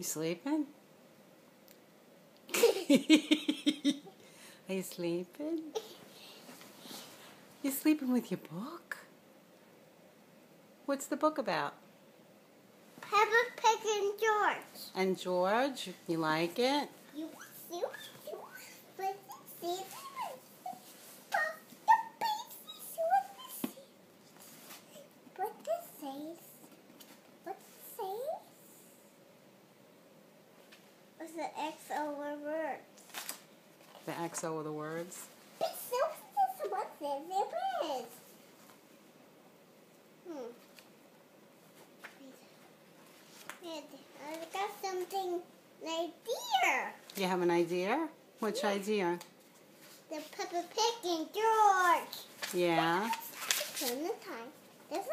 You sleeping? Are you sleeping? You sleeping with your book? What's the book about? Peppa Pig and George. And George, you like it? What's the X over words? The X over the words? I've got something, an idea. You have an idea? Which idea? The Peppa Pig and George. Yeah. Turn the time. This is